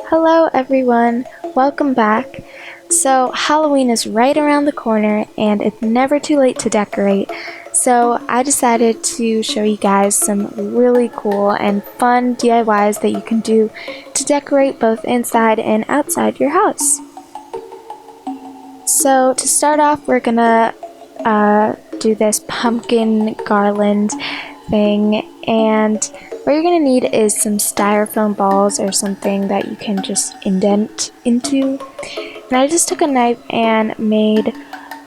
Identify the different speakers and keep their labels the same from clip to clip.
Speaker 1: Hello everyone, welcome back. So Halloween is right around the corner and it's never too late to decorate. So I decided to show you guys some really cool and fun DIYs that you can do to decorate both inside and outside your house. So to start off, we're gonna do this pumpkin garland thing, and what you're gonna need is some styrofoam balls or something that you can just indent into. And I just took a knife and made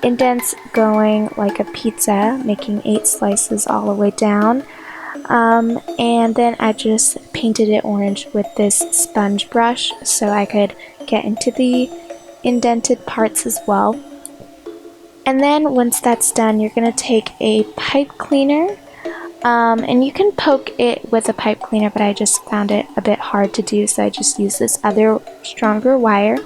Speaker 1: indents going like a pizza, making 8 slices all the way down. And then I just painted it orange with this sponge brush so I could get into the indented parts as well. And then once that's done, you're going to take a pipe cleaner, and you can poke it with a pipe cleaner, but I just found it a bit hard to do, so I just used this other stronger wire.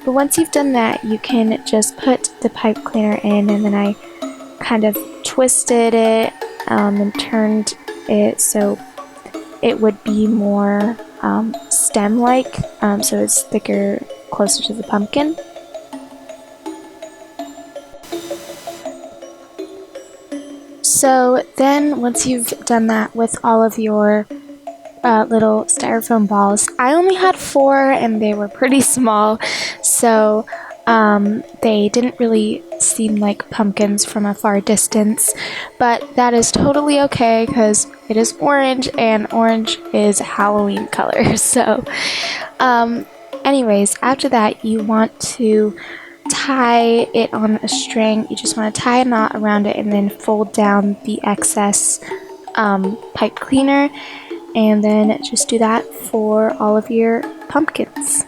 Speaker 1: But once you've done that, you can just put the pipe cleaner in, and then I kind of twisted it and turned it so it would be more stem-like, so it's thicker, closer to the pumpkin. So then once you've done that with all of your little styrofoam balls, I only had 4 and they were pretty small, so they didn't really seem like pumpkins from a far distance, but that is totally okay because it is orange and orange is Halloween color. So anyways, after that you want to tie it on a string. You just want to tie a knot around it and then fold down the excess pipe cleaner, and then just do that for all of your pumpkins.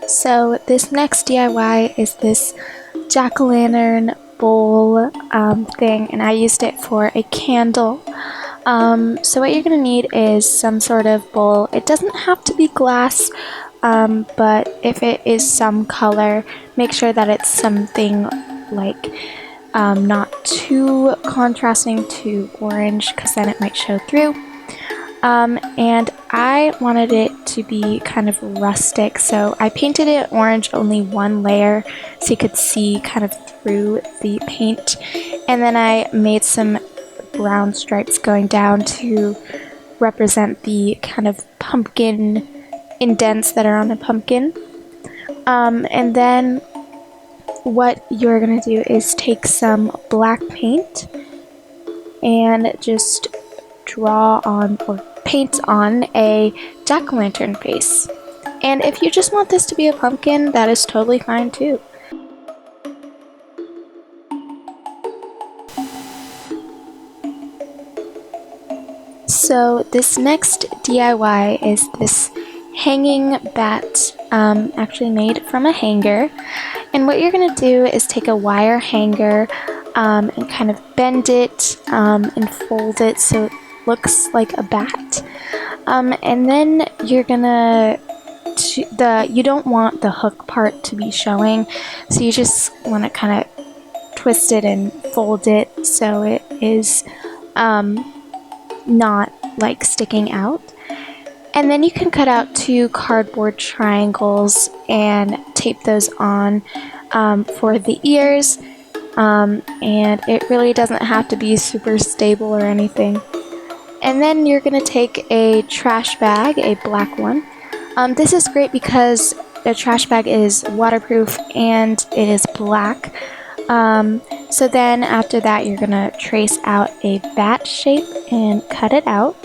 Speaker 1: So this next DIY is this jack-o'-lantern bowl thing, and I used it for a candle. So what you're going to need is some sort of bowl. It doesn't have to be glass, but if it is some color, make sure that it's something like not too contrasting to orange, because then it might show through. And I wanted it to be kind of rustic, so I painted it orange, only one layer, so you could see kind of through the paint. And then I made some brown stripes going down to represent the kind of pumpkin indents that are on the pumpkin. And then what you're going to do is take some black paint and just draw on or paint on a jack-o'-lantern face. And if you just want this to be a pumpkin, that is totally fine too. So this next DIY is this hanging bat, actually made from a hanger. And what you're going to do is take a wire hanger and kind of bend it and fold it so it looks like a bat, and then you're gonna you don't want the hook part to be showing, so you just want to kind of twist it and fold it so it is not like sticking out. And then you can cut out 2 cardboard triangles and tape those on for the ears, and it really doesn't have to be super stable or anything. And then you're going to take a trash bag, a black one. This is great because the trash bag is waterproof and it is black. So then after that you're going to trace out a bat shape and cut it out.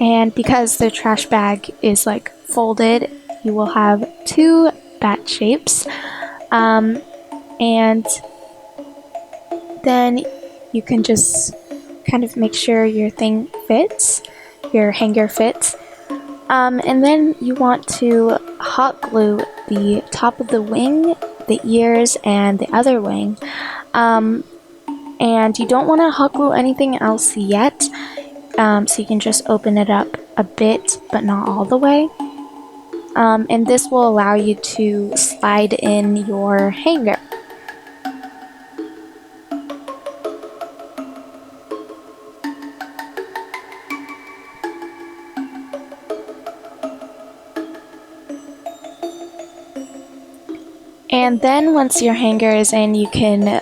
Speaker 1: And because the trash bag is like folded, you will have 2 bat shapes. And then you can just kind of make sure your thing fits, your hanger fits. And then you want to hot glue the top of the wing, the ears, and the other wing. And you don't want to hot glue anything else yet, so you can just open it up a bit, but not all the way. And this will allow you to slide in your hanger. And then once your hanger is in, you can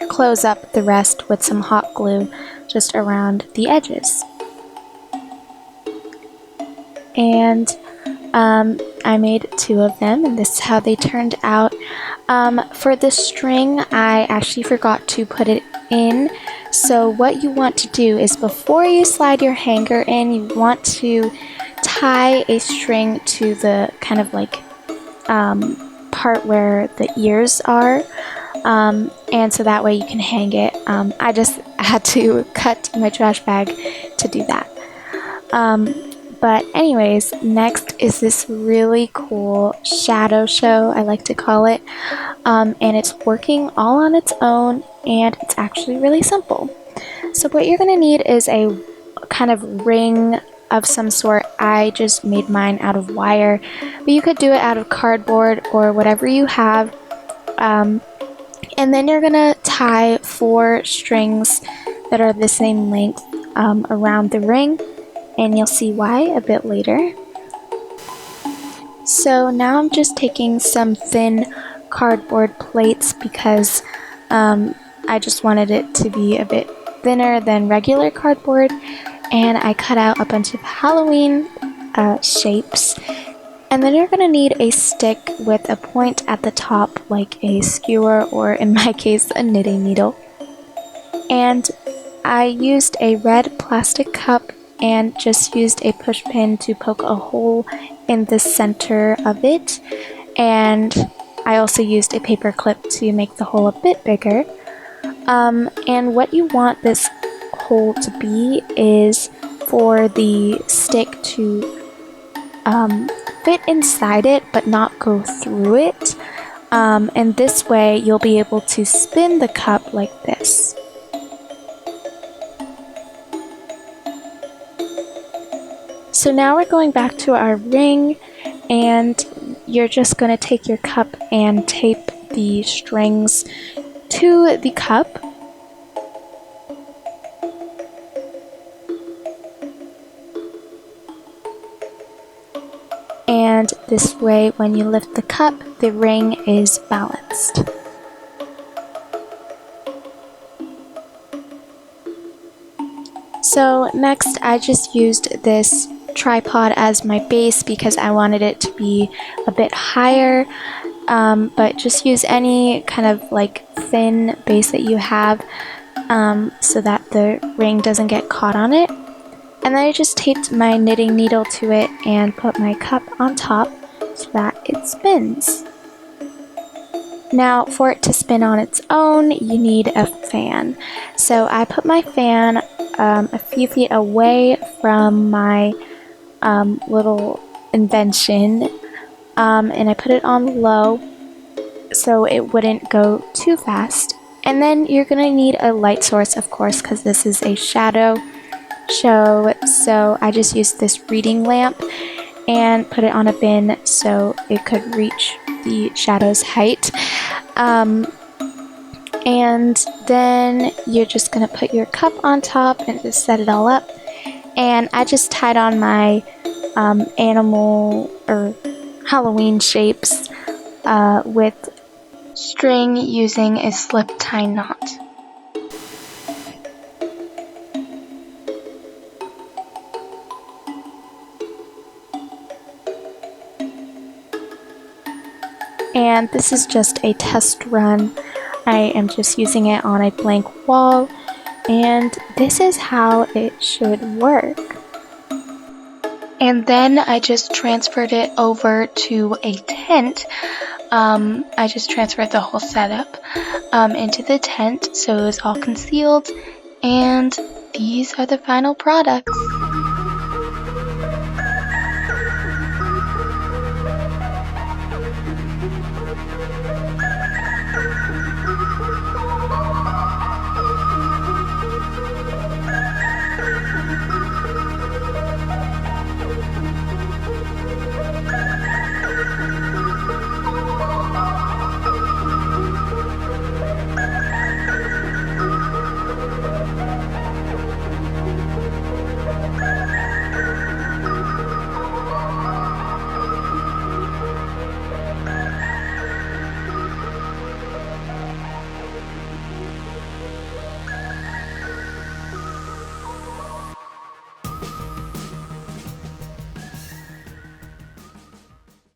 Speaker 1: close up the rest with some hot glue just around the edges. And I made 2 of them, and this is how they turned out. For the string, I actually forgot to put it in. So what you want to do is, before you slide your hanger in, you want to tie a string to the kind of like part where the ears are, and so that way you can hang it. I just had to cut my trash bag to do that. But anyways, next is this really cool shadow show, I like to call it, and it's working all on its own, and it's actually really simple. So what you're going to need is a kind of ring of some sort. I just made mine out of wire, but you could do it out of cardboard or whatever you have. And then you're gonna tie 4 strings that are the same length around the ring, and you'll see why a bit later. So now I'm just taking some thin cardboard plates because I just wanted it to be a bit thinner than regular cardboard, and I cut out a bunch of Halloween shapes. And then you're going to need a stick with a point at the top, like a skewer, or in my case, a knitting needle. And I used a red plastic cup and just used a push pin to poke a hole in the center of it. And I also used a paper clip to make the hole a bit bigger. And what you want this hole to be is for the stick to fit inside it but not go through it, and this way you'll be able to spin the cup like this. So now we're going back to our ring, and you're just going to take your cup and tape the strings to the cup. And this way, when you lift the cup, the ring is balanced. So next, I just used this tripod as my base because I wanted it to be a bit higher, but just use any kind of like thin base that you have so that the ring doesn't get caught on it. And then I just taped my knitting needle to it and put my cup on top so that it spins. Now, for it to spin on its own, you need a fan. So I put my fan a few feet away from my little invention, and I put it on low so it wouldn't go too fast. And then you're going to need a light source, of course, because this is a shadow show, so I just used this reading lamp and put it on a bin so it could reach the shadow's height. And then you're just gonna put your cup on top and just set it all up. And I just tied on my animal or Halloween shapes with string using a slip tie knot. And this is just a test run. I am just using it on a blank wall, and this is how it should work. And then I just transferred it over to a tent. I just transferred the whole setup into the tent so it was all concealed, and these are the final products.